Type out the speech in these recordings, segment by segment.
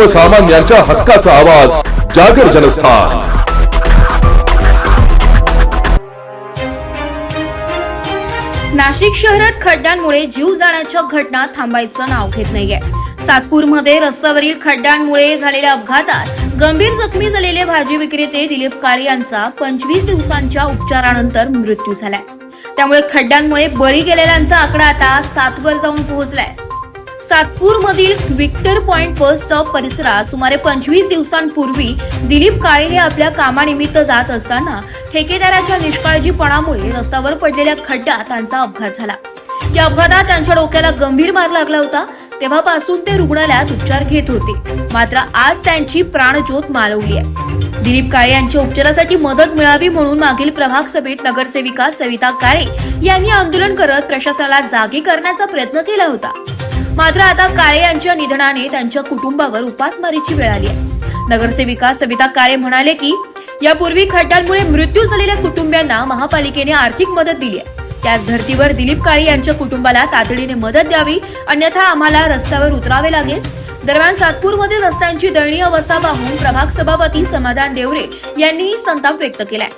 सर्वसामान्यांच्या हक्काचा आवाज जागर जनस्थान। नाशिक शहरात खड्ड्यांमुळे जीव जाण्याच्या घटना थांबायचं नाव घेत नाहीये। सातपूरमध्ये रस्त्यावरील खड्ड्यांमुळे झालेल्या अपघातात गंभीर जखमी झालेले भाजी विक्रेते दिलीप काळे यांचा 25 दिवसांच्या उपचारानंतर मृत्यू झालाय। त्यामुळे खड्ड्यांमुळे बळी गेलेल्यांचा आकडा आता 7 वर जाऊन पोहोचलाय। सातपूरमधील विक्टर पॉइंट बस स्टॉप परिसरात सुमारे 25 दिवसांपूर्वी दिलीप काळे हे आपल्या कामानिमित्त जात असताना ठेकेदाराच्या निष्काळजीपणामुळे रस्त्यावर पडलेल्या खड्ड्यात त्यांचा अपघात झाला। या अपघातात त्यांच्या डोक्याला गंभीर मार लागला होता। तेव्हापासून ते रुग्णालयात उपचार घेत होते, मात्र आज त्यांची प्राणज्योत मालवली आहे। दिलीप काळे यांच्या उपचारासाठी मदत मिळावी म्हणून मागील प्रभाग सभेत नगरसेविका सविता काळे यांनी आंदोलन करत प्रशासनाला जागी करण्याचा प्रयत्न केला होता। मात्र आता काळे यांच्या निधनाने त्यांच्या कुटुंबावर उपासमारीची वेळ आली आहे। नगरसेविका सविता काळे म्हणाले की यापूर्वी खड्ड्यांमुळे मृत्यू झालेल्या कुटुंबियांना महापालिकेने आर्थिक मदत दिली आहे। त्याच धर्तीवर दिलीप काळे यांच्या कुटुंबाला तातडीने मदत द्यावी, अन्यथा आम्हाला रस्त्यावर उतरावे लागेल। दरम्यान सातपूरमध्ये रस्त्यांची दयनीय अवस्था पाहून प्रभाग सभापती समाधान देवरे यांनीही संताप व्यक्त केलाय।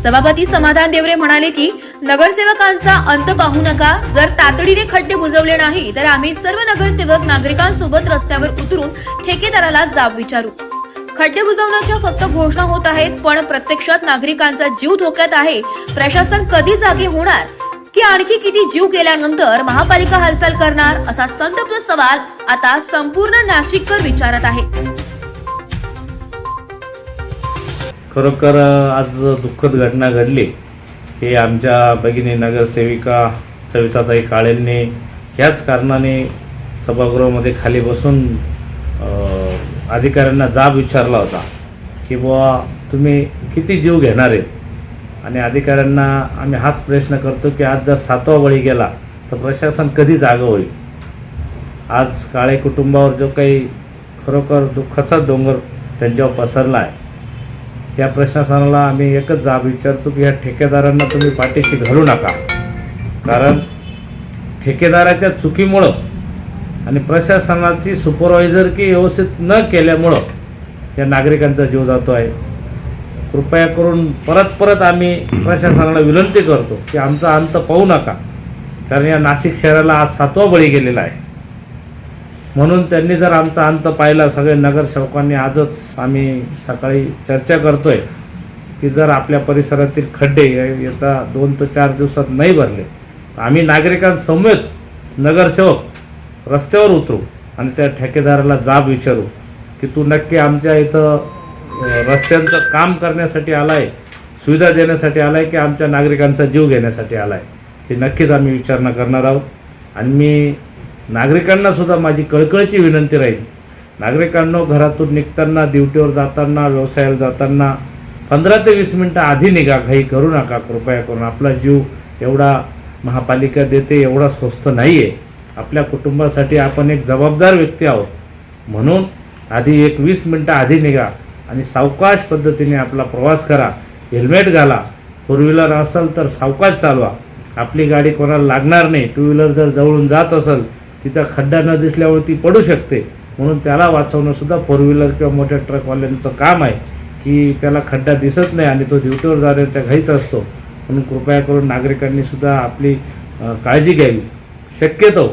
सभापती समाधान देवरे म्हणाले की नगरसेवकांचा अंत पाहू नका। जर तातडीने खड्डे बुजवले नाही तर आम्ही सर्व नगरसेवक नागरिकांसोबत रस्त्यावर उतरून ठेकेदाराला जाब विचारू। खड्डे बुजवण्याच्या फक्त घोषणा होत आहेत, पण प्रत्यक्षात नागरिकांचा जीव धोक्यात आहे। प्रशासन कधी जागे होणार की आणखी किती जीव गेल्यानंतर महापालिका हालचाल करणार, असा संतप्त सवाल आता संपूर्ण नाशिककर विचारत आहे। खरोखर आज दुःखद घटना घडली की आमच्या भगिनी नगरसेविका सविताताई काळेंनी ह्याच कारणाने सभागृहामध्ये खाली बसून अधिकाऱ्यांना जाब विचारला होता की बुवा तुम्ही किती जीव घेणार आहेत। आणि अधिकाऱ्यांना आम्ही हाच प्रश्न करतो की आज जर 7वा बळी गेला तर प्रशासन कधी जागं होईल। आज काळे कुटुंबावर जो काही खरोखर दुःखाचा डोंगर त्यांच्यावर पसरला आहे, या प्रशासनाला आम्ही एकच जाब विचारतो की ह्या ठेकेदारांना तुम्ही पाठीशी घालू नका। कारण ठेकेदाराच्या चुकीमुळं आणि प्रशासनाची सुपरवायझर की व्यवस्थित न केल्यामुळं या नागरिकांचा जीव जातो आहे। कृपया करून परत आम्ही प्रशासनाला विनंती करतो की आमचा अंत पाहू नका, कारण या नाशिक शहराला आज 7वा बळी गेलेला आहे। म्हणून त्यांनी जर आमचा अंत पाहिला, सगळे नगरसेवकांनी आजच आम्ही सकाळी चर्चा करतोय की जर आपल्या परिसरातील खड्डे येता 2 ते 4 दिवसात नाही भरले तर आम्ही नागरिकांसमवेत नगरसेवक रस्त्यावर उतरू आणि त्या ठेकेदाराला जाब विचारू की तू नक्की आमच्या इथं रस्त्यांचं काम करण्यासाठी आला आहे, सुविधा देण्यासाठी आला आहे की आमच्या नागरिकांचा जीव घेण्यासाठी आला आहे, हे नक्कीच आम्ही विचारणा करणार आहोत। आणि मी नागरिकांनासुद्धा माझी कळकळीची विनंती राहील, नागरिकांनो घरातून निघताना, ड्युटीवर जाताना, व्यवसायाला जाताना 15 ते 20 मिनटं आधी निघा, घाई करू नका कृपया करून। आपला जीव एवढा महापालिका देते एवढा स्वस्त नाही आहे। आपल्या कुटुंबासाठी आपण एक जबाबदार व्यक्ती आहोत, म्हणून आधी 20 मिनटं आधी निघा आणि सावकाश पद्धतीने आपला प्रवास करा। हेल्मेट घाला, 4 व्हीलर असेल तर सावकाश चालवा, आपली गाडी कोणाला लागणार नाही। 2 व्हीलर जर जवळून जात असेल, तिचा खड्डा न दिसल्यावर ती पडू शकते, म्हणून त्याला वाचवणंसुद्धा 4 व्हीलर किंवा मोठ्या ट्रकवाल्यांचं काम आहे की त्याला खड्डा दिसत नाही आणि तो ड्युटीवर जाण्याच्या घाईत असतो। म्हणून कृपया करून नागरिकांनीसुद्धा आपली काळजी घ्यावी। शक्यतो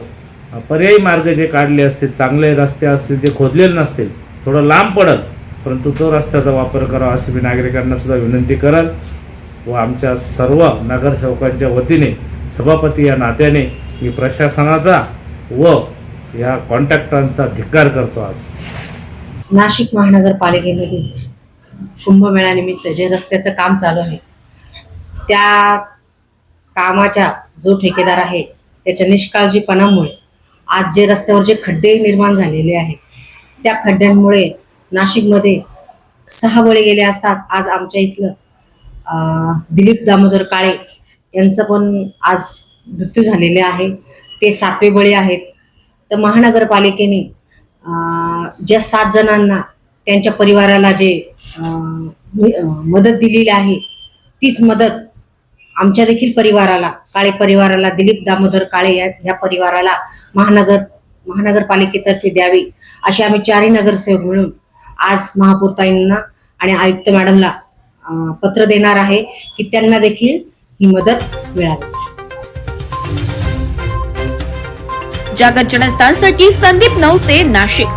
पर्यायी मार्ग जे काढले असतील, चांगले रस्ते असतील, जे खोदलेले नसतील, थोडं लांब पडत परंतु तो रस्त्याचा वापर करावा अशी मी नागरिकांनासुद्धा विनंती कराल। व आमच्या सर्व नगरसेवकांच्या वतीने सभापती या नात्याने मी प्रशासनाचा व या कॉन्ट्रॅक्टरांचा धिक्कार करतो। आज नाशिक महानगरपालिकेमध्ये कुंभमेळ्यानिमित्त जे रस्त्याचं काम चालू आहे, त्या कामाचा जो ठेकेदार आहे त्याच्या निष्काळजीपणामुळे आज जे रस्त्यावर जे खड्डे निर्माण झालेले आहेत, त्या खड्ड्यांमुळे नाशिकमध्ये 6 बळी गेले असतात। आज आमच्या इथलं दिलीप दामोदर काळे यांचं पण आज मृत्यू झालेले आहे, ते 7वे बळी आहेत। तर महानगरपालिकेने ज्या 7 जणांना त्यांच्या परिवाराला जे मदत दिलेली आहे, तीच मदत आमच्या देखील परिवाराला, काळे परिवाराला, दिलीप दामोदर काळे या परिवाराला महानगर महानगरपालिकेतर्फे द्यावी अशी आम्ही 4ही नगरसेवक मिळून आज महापौरताईंना आणि आयुक्त मॅडमला पत्र देणार आहे की त्यांना देखील ही मदत मिळावी. जागर जनस्थानसाठी संदीप नवसे, नाशिक.